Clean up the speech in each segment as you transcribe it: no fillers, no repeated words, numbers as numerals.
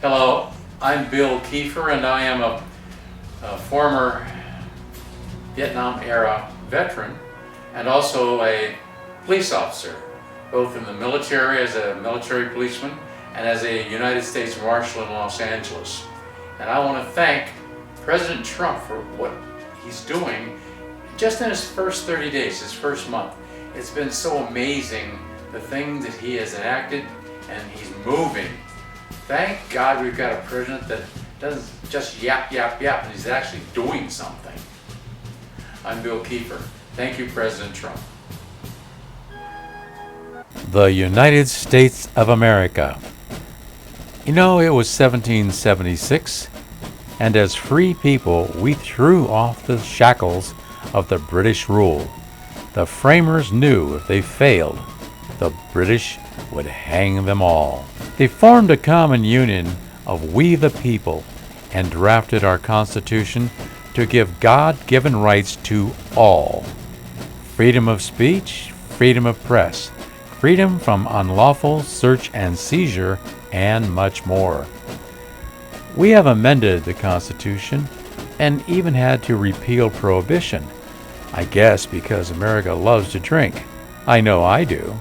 Hello, I'm Bill Kiefer, and I am a former Vietnam era veteran and also a police officer, both in the military as a military policeman and as a United States Marshal in Los Angeles. And I want to thank President Trump for what he's doing just in his first 30 days, his first month. It's been so amazing, the things that he has enacted, and he's moving. Thank God we've got a president that doesn't just yap, yap, yap, and he's actually doing something. I'm Bill Kiefer. Thank you, President Trump. The United States of America. You know, it was 1776, and as free people, we threw off the shackles of the British rule. The framers knew if they failed, the British would hang them all. They formed a common union of we the people and drafted our Constitution to give God-given rights to all. Freedom of speech, freedom of press, freedom from unlawful search and seizure, and much more. We have amended the Constitution and even had to repeal prohibition. I guess because America loves to drink. I know I do.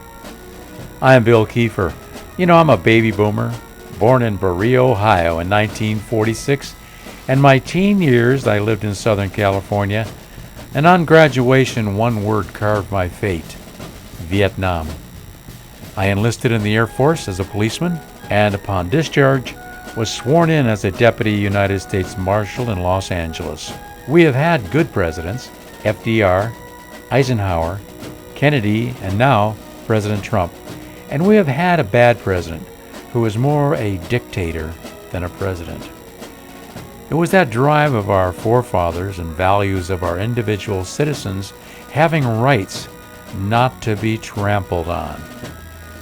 I am Bill Kiefer. You know, I'm a baby boomer, born in Berea, Ohio in 1946. And my teen years I lived in Southern California, and on graduation one word carved my fate: Vietnam. I enlisted in the Air Force as a policeman, and upon discharge was sworn in as a Deputy United States Marshal in Los Angeles. We have had good presidents: FDR, Eisenhower, Kennedy, and now President Trump. And we have had a bad president who was more a dictator than a president. It was that drive of our forefathers and values of our individual citizens having rights not to be trampled on.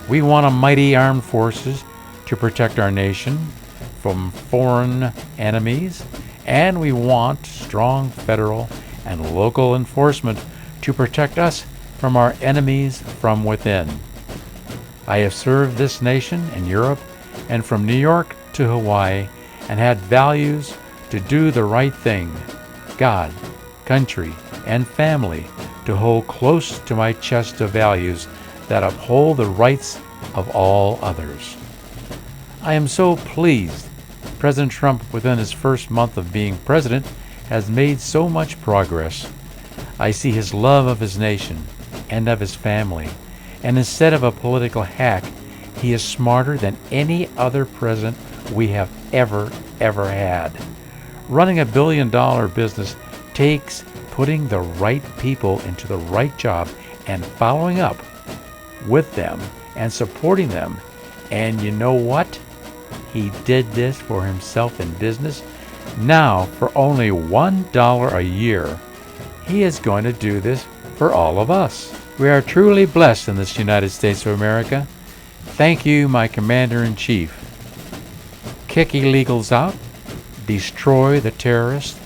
We want a mighty armed forces to protect our nation from foreign enemies, and we want strong federal and local enforcement to protect us from our enemies from within. I have served this nation in Europe and from New York to Hawaii and had values to do the right thing, God, country, and family to hold close to my chest of values that uphold the rights of all others. I am so pleased President Trump, within his first month of being president, has made so much progress. I see his love of his nation and of his family, and instead of a political hack, he is smarter than any other president we have ever had. Running a billion-dollar business takes putting the right people into the right job and following up with them and supporting them. And you know what? He did this for himself in business. Now, for only $1 a year, he is going to do this for all of us. We are truly blessed in this United States of America. Thank you, my Commander-in-Chief. Kick illegals out, destroy the terrorists,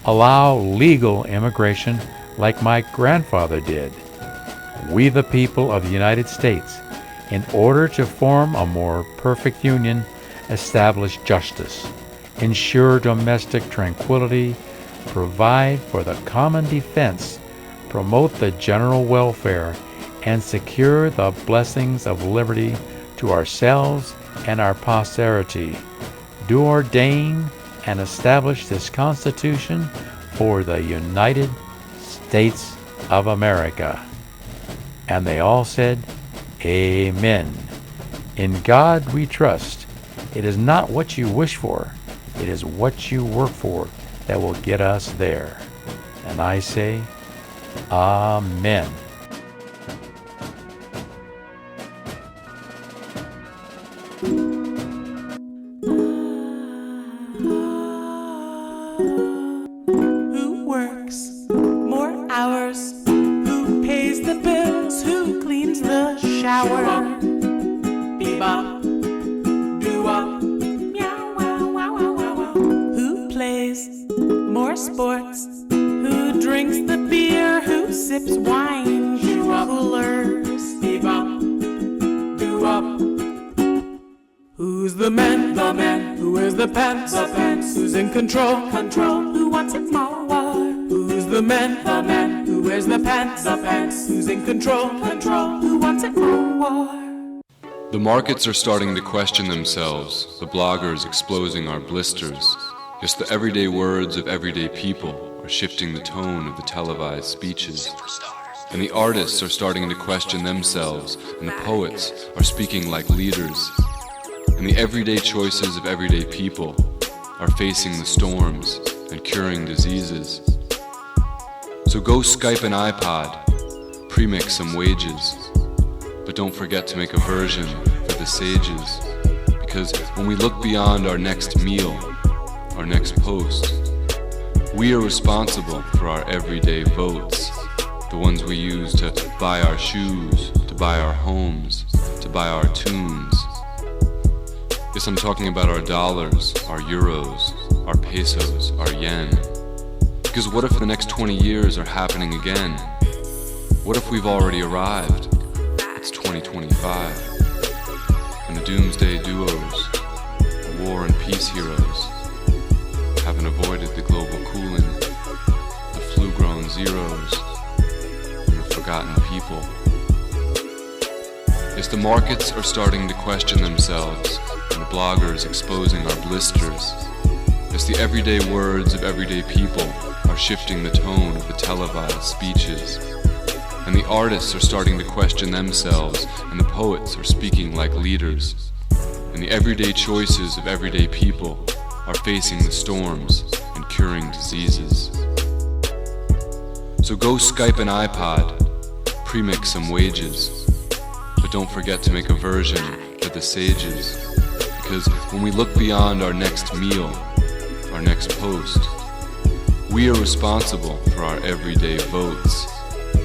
allow legal immigration like my grandfather did. We the people of the United States, in order to form a more perfect union, establish justice, ensure domestic tranquility, provide for the common defense, promote the general welfare, and secure the blessings of liberty to ourselves and our posterity. Do ordain and establish this Constitution for the United States of America. And they all said, Amen. In God we trust. It is not what you wish for, it is what you work for that will get us there. And I say, Amen. Who works more hours? Who pays the bills? Who cleans the shower? Bebop, doo-wop, meow, wow, wow, wow, wow, wow. Who plays more sports? Who drinks the beer? Who sips wine? man? The man. Who wears the pants? The pants. Who's in control? Control. Who wants it more? Who's the man? The man. Who wears the pants? The pants. Who's in control? Control. Who wants it more? The markets are starting to question themselves, the bloggers exposing our blisters. Just the everyday words of everyday people are shifting the tone of the televised speeches. And the artists are starting to question themselves, and the poets are speaking like leaders. And the everyday choices of everyday people are facing the storms and curing diseases. So go Skype an iPod, premix some wages, but don't forget to make a version for the sages. Because when we look beyond our next meal, our next post, we are responsible for our everyday votes. The ones we use to buy our shoes, to buy our homes, to buy our tunes. Yes, I'm talking about our dollars, our euros, our pesos, our yen. Because what if the next 20 years are happening again? What if we've already arrived? It's 2025. And the doomsday duos, the war and peace heroes, haven't avoided the global cooling, the flu-grown zeros, forgotten people. Yes, the markets are starting to question themselves, and the bloggers exposing our blisters. Yes, the everyday words of everyday people are shifting the tone of the televised speeches. And the artists are starting to question themselves, and the poets are speaking like leaders. And the everyday choices of everyday people are facing the storms and curing diseases. So go Skype an iPod, premix some wages, but don't forget to make a version for the sages. Because when we look beyond our next meal, our next post, we are responsible for our everyday votes,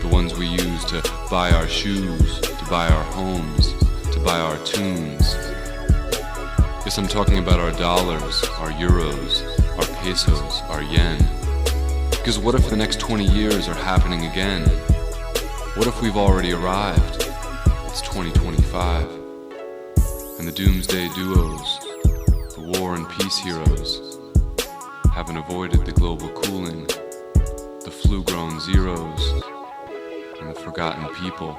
the ones we use to buy our shoes, to buy our homes, to buy our tunes. Yes, I'm talking about our dollars, our euros, our pesos, our yen. Because what if the next 20 years are happening again? What if we've already arrived? It's 2025. And the doomsday duos, the war and peace heroes, haven't avoided the global cooling, the flu-grown zeros, and the forgotten people.